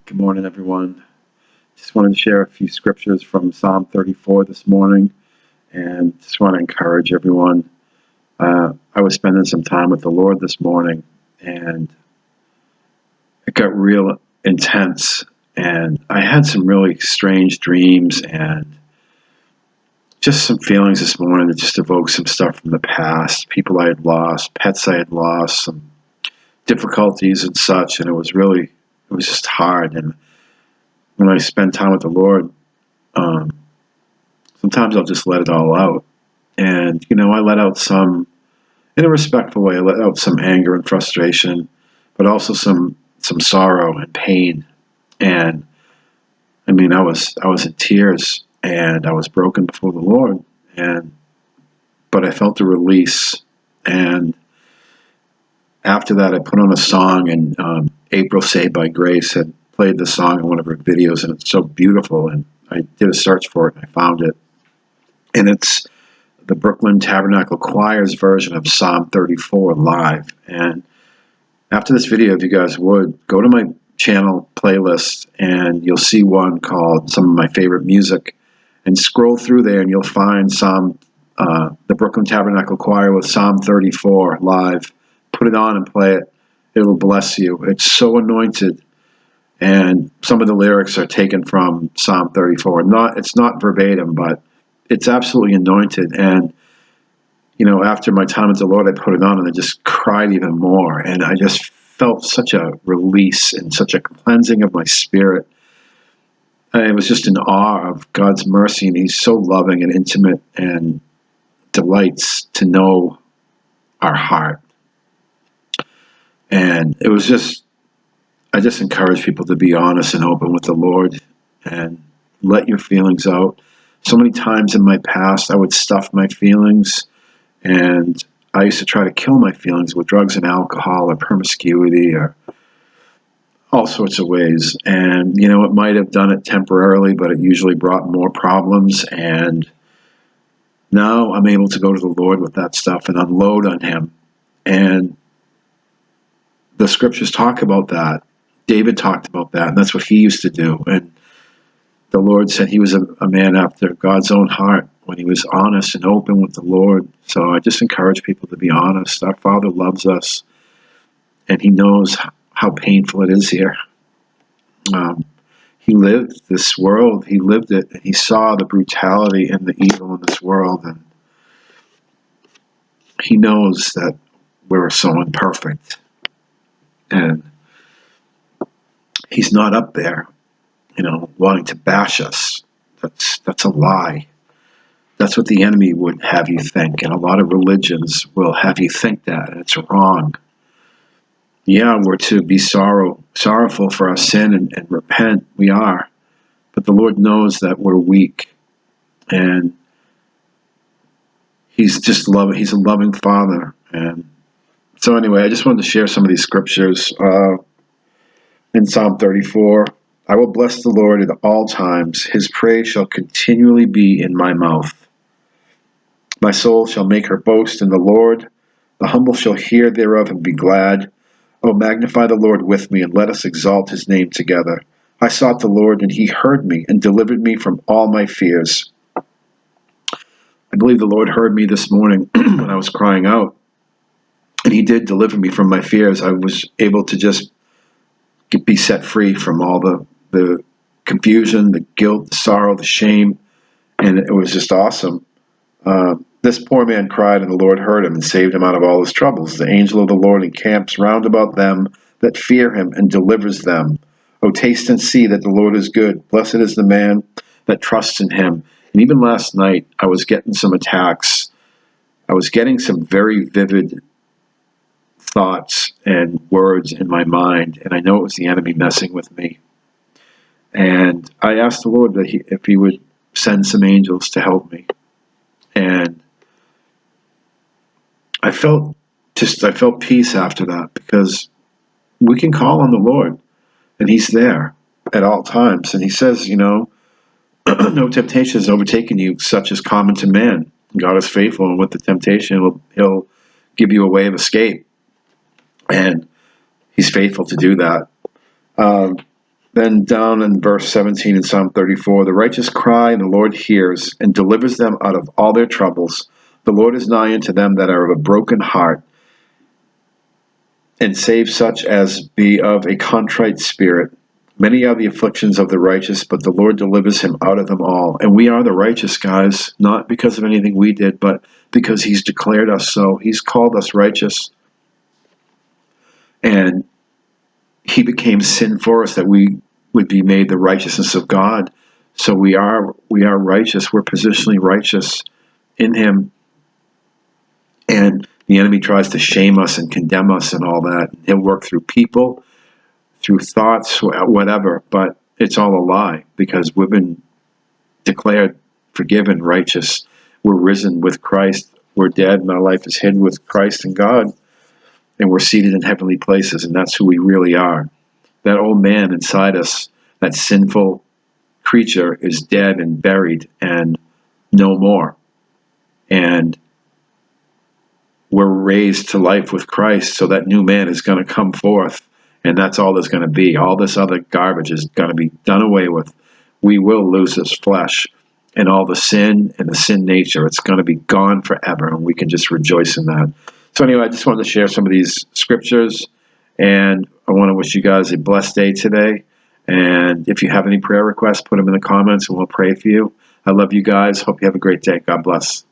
Good morning, everyone. Just wanted to share a few scriptures from Psalm 34 this morning, and just want to encourage everyone. I was spending some time with the Lord this morning, and it got real intense, and I had some really strange dreams and just some feelings this morning that just evoked some stuff from the past, people I had lost, pets I had lost, some difficulties and such, and it was just hard. And when I spend time with the Lord, sometimes I'll just let it all out. And, I let out some, in a respectful way, I let out some anger and frustration, but also some sorrow and pain. And I mean, I was in tears and I was broken before the Lord. But I felt a release. And after that, I put on a song, and April Saved by Grace had played the song in one of her videos, and it's so beautiful. And I did a search for it, and I found it. And it's the Brooklyn Tabernacle Choir's version of Psalm 34 live. And after this video, if you guys would, go to my channel playlist, and you'll see one called Some of My Favorite Music, and scroll through there, and you'll find the Brooklyn Tabernacle Choir with Psalm 34 live. Put it on and play it. It'll bless you. It's so anointed. And some of the lyrics are taken from Psalm 34. It's not verbatim, but it's absolutely anointed. And, after my time with the Lord, I put it on and I just cried even more. And I just felt such a release and such a cleansing of my spirit. I was just in awe of God's mercy, and He's so loving and intimate and delights to know our heart. And it was I just encourage people to be honest and open with the Lord and let your feelings out. So many times in my past, I would stuff my feelings, and I used to try to kill my feelings with drugs and alcohol or promiscuity or all sorts of ways. And, it might have done it temporarily, but it usually brought more problems. And now I'm able to go to the Lord with that stuff and unload on Him. And the scriptures talk about that. David talked about that, and that's what he used to do. And the Lord said he was a man after God's own heart when he was honest and open with the Lord. So I just encourage people to be honest. Our Father loves us, and He knows how painful it is here. He lived this world. He lived it, and He saw the brutality and the evil in this world. And He knows that we're so imperfect. And He's not up there, wanting to bash us. That's a lie. That's what the enemy would have you think, and a lot of religions will have you think that, and it's wrong. Yeah, we're to be sorrowful for our sin and repent. We are. But the Lord knows that we're weak, and He's just loving. He's a loving Father. And so anyway, I just wanted to share some of these scriptures. In Psalm 34, I will bless the Lord at all times. His praise shall continually be in my mouth. My soul shall make her boast in the Lord. The humble shall hear thereof and be glad. O magnify the Lord with me, and let us exalt His name together. I sought the Lord, and He heard me and delivered me from all my fears. I believe the Lord heard me this morning when I was crying out, and He did deliver me from my fears. I was able to just be set free from all the confusion, the guilt, the sorrow, the shame, and it was just awesome. This poor man cried, and the Lord heard him and saved him out of all his troubles. The angel of the Lord encamps round about them that fear Him and delivers them. O taste and see that the Lord is good. Blessed is the man that trusts in Him. And even last night, I was getting some attacks. I was getting some very vivid thoughts and words in my mind, and I know it was the enemy messing with me. And I asked the Lord that if He would send some angels to help me. And I felt peace after that, because we can call on the Lord, and He's there at all times. And He says, no temptation has overtaken you such as common to man. God is faithful, and with the temptation, He'll give you a way of escape. And He's faithful to do that. Then down in verse 17 in Psalm 34, the righteous cry, and the Lord hears and delivers them out of all their troubles. The Lord is nigh unto them that are of a broken heart, and save such as be of a contrite spirit. Many are the afflictions of the righteous, but the Lord delivers him out of them all. And we are the righteous, guys, not because of anything we did, but because he's declared us so. He's called us righteous. And he became sin for us that we would be made the righteousness of God. So we are righteous. We're positionally righteous in him. And the enemy tries to shame us and condemn us and all that. He'll work through people, through thoughts, whatever, but it's all a lie because we've been declared forgiven, righteous. We're risen with Christ. We're dead, and our life is hid with Christ and God, and we're seated in heavenly places, and that's who we really are. That old man inside us, that sinful creature, is dead and buried and no more. And we're raised to life with Christ, so that new man is going to come forth, and that's all there's going to be. All this other garbage is going to be done away with. We will lose this flesh and all the sin and the sin nature. It's going to be gone forever, and we can just rejoice in that. So anyway, I just wanted to share some of these scriptures, and I want to wish you guys a blessed day today. And if you have any prayer requests, put them in the comments, and we'll pray for you. I love you guys. Hope you have a great day. God bless.